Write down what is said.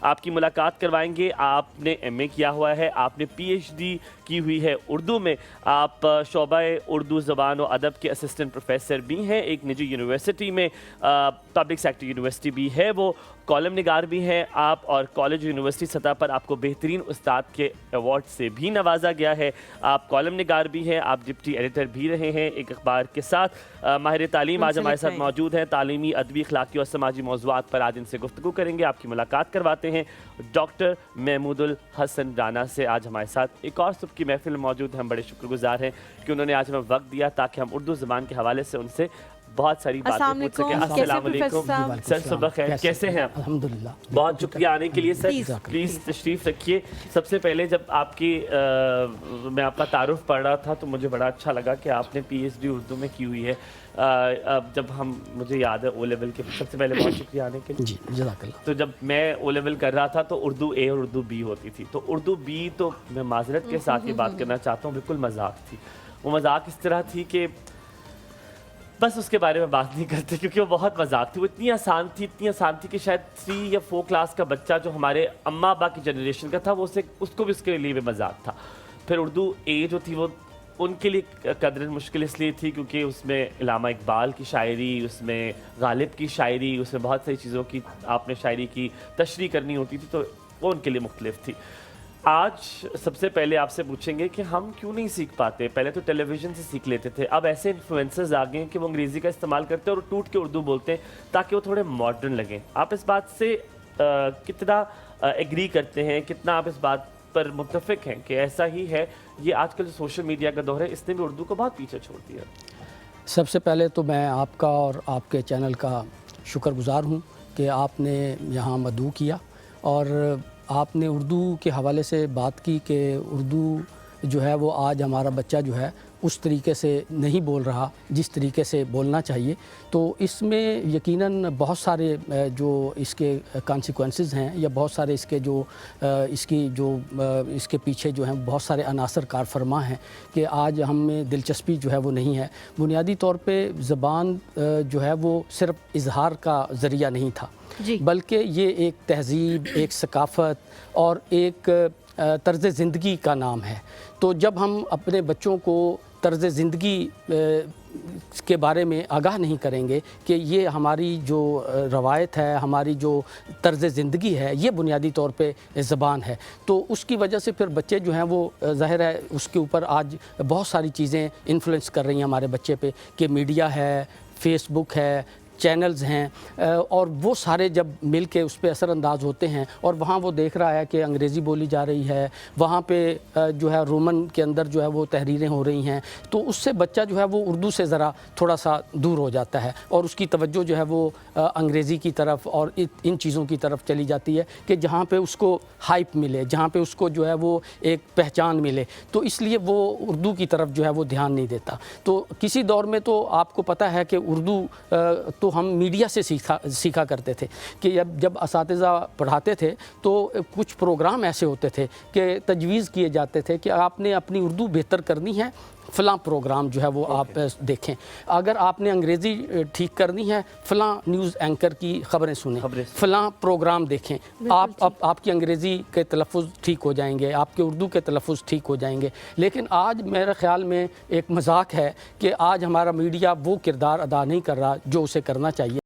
آپ کی ملاقات کروائیں گے. آپ نے ایم اے کیا ہوا ہے, آپ نے پی ایچ ڈی کی ہوئی ہے اردو میں, آپ شعبہ اردو زبان و ادب کے اسسٹنٹ پروفیسر بھی ہیں ایک نجی یونیورسٹی میں, پبلک سیکٹر یونیورسٹی بھی ہے وہ, کالم نگار بھی ہیں آپ, اور کالج یونیورسٹی سطح پر آپ کو بہترین استاد کے ایوارڈ سے بھی نوازا گیا ہے. آپ کالم نگار بھی ہیں, آپ ڈپٹی ایڈیٹر بھی رہے ہیں ایک اخبار کے ساتھ. ماہر تعلیم آج ہمارے ساتھ موجود ہیں, تعلیمی, ادبی, اخلاقی اور سماجی موضوعات پر آج ان سے گفتگو کریں گے. آپ کی ملاقات کرواتے ہیں ڈاکٹر محمود الحسن رانا سے. آج ہمارے ساتھ ایک اور صبح کی محفل موجود ہیں. ہم بڑے شکر گزار ہیں کہ انہوں نے آج ہمیں وقت دیا تاکہ ہم اردو زبان کے حوالے سے ان سے بہت ساری باتیں پوچھ سکیں. السلام علیکم سر, صبح خیر, کیسے ہیں آپ؟ الحمدللہ. بہت شکریہ آنے کے لیے سر, پلیز تشریف رکھیے. سب سے پہلے جب آپ کی میں آپ کا تعارف پڑھ رہا تھا تو مجھے بڑا اچھا لگا کہ آپ نے پی ایچ ڈی اردو میں کی ہوئی ہے. جب مجھے یاد ہے او لیول کے, سب سے پہلے بہت شکریہ آنے کے لیے. جی جزاک اللہ. تو جب میں او لیول کر رہا تھا تو اردو اے اور اردو بی ہوتی تھی, تو اردو بی تو میں معذرت کے ساتھ یہ بات کرنا چاہتا ہوں بالکل مذاق تھی. وہ مذاق اس طرح تھی کہ بس اس کے بارے میں بات نہیں کرتے کیونکہ وہ بہت مذاق تھی. وہ اتنی آسان تھی کہ شاید 3 یا 4 کلاس کا بچہ جو ہمارے اماں ابا کی جنریشن کا تھا وہ اس کو بھی اس کے لیے بھی مذاق تھا. پھر اردو اے جو تھی وہ ان کے لیے قدر مشکل اس لیے تھی کیونکہ اس میں علامہ اقبال کی شاعری, اس میں غالب کی شاعری, اس میں بہت ساری چیزوں کی آپ نے شاعری کی تشریح کرنی ہوتی تھی, تو وہ ان کے لیے مختلف تھی. آج سب سے پہلے آپ سے پوچھیں گے کہ ہم کیوں نہیں سیکھ پاتے. پہلے تو ٹیلی ویژن سے سیکھ لیتے تھے, اب ایسے انفلوئنسرز آ گئے ہیں کہ وہ انگریزی کا استعمال کرتے ہیں اور ٹوٹ کے اردو بولتے ہیں تاکہ وہ تھوڑے ماڈرن لگیں. آپ اس بات سے کتنا ایگری کرتے ہیں, کتنا آپ اس بات پر متفق ہیں کہ ایسا ہی ہے؟ یہ آج کل جو سوشل میڈیا کا دور ہے اس نے بھی اردو کو بہت پیچھے چھوڑ دیا. سب سے پہلے تو میں آپ کا اور آپ کے چینل کا شکر گزار ہوں کہ آپ نے یہاں مدعو کیا اور آپ نے اردو کے حوالے سے بات کی کہ اردو جو ہے وہ آج ہمارا بچہ جو ہے اس طریقے سے نہیں بول رہا جس طریقے سے بولنا چاہیے. تو اس میں یقیناً بہت سارے جو اس کے کانسیکوینسز ہیں یا بہت سارے اس کے پیچھے جو ہیں بہت سارے عناصر کار فرما ہیں کہ آج ہم میں دلچسپی جو ہے وہ نہیں ہے. بنیادی طور پہ زبان جو ہے وہ صرف اظہار کا ذریعہ نہیں تھا, بلکہ یہ ایک تہذیب, ایک ثقافت اور ایک طرز زندگی کا نام ہے. تو جب ہم اپنے بچوں کو طرز زندگی کے بارے میں آگاہ نہیں کریں گے کہ یہ ہماری جو روایت ہے, ہماری جو طرز زندگی ہے, یہ بنیادی طور پہ زبان ہے, تو اس کی وجہ سے پھر بچے جو ہیں وہ ظاہر ہے اس کے اوپر آج بہت ساری چیزیں انفلوئنس کر رہی ہیں ہمارے بچے پہ کہ میڈیا ہے, فیس بک ہے, چینلز ہیں, اور وہ سارے جب مل کے اس پہ اثر انداز ہوتے ہیں اور وہاں وہ دیکھ رہا ہے کہ انگریزی بولی جا رہی ہے, وہاں پہ جو ہے رومن کے اندر جو ہے وہ تحریریں ہو رہی ہیں, تو اس سے بچہ جو ہے وہ اردو سے ذرا تھوڑا سا دور ہو جاتا ہے اور اس کی توجہ جو ہے وہ انگریزی کی طرف اور ان چیزوں کی طرف چلی جاتی ہے کہ جہاں پہ اس کو ہائپ ملے, جہاں پہ اس کو جو ہے وہ ایک پہچان ملے, تو اس لیے وہ اردو کی طرف جو ہے وہ دھیان نہیں دیتا. تو کسی دور میں تو آپ کو پتہ ہے کہ اردو تو ہم میڈیا سے سیکھا کرتے تھے کہ جب اساتذہ پڑھاتے تھے تو کچھ پروگرام ایسے ہوتے تھے کہ تجویز کیے جاتے تھے کہ آپ نے اپنی اردو بہتر کرنی ہے, فلاں پروگرام جو ہے وہ آپ دیکھیں. اگر آپ نے انگریزی ٹھیک کرنی ہے, فلاں نیوز اینکر کی خبریں سنیں, فلاں پروگرام دیکھیں, آپ کی انگریزی کے تلفظ ٹھیک ہو جائیں گے, آپ کے اردو کے تلفظ ٹھیک ہو جائیں گے. لیکن آج میرے خیال میں ایک مذاق ہے کہ آج ہمارا میڈیا وہ کردار ادا نہیں کر رہا جو اسے کرنا چاہیے.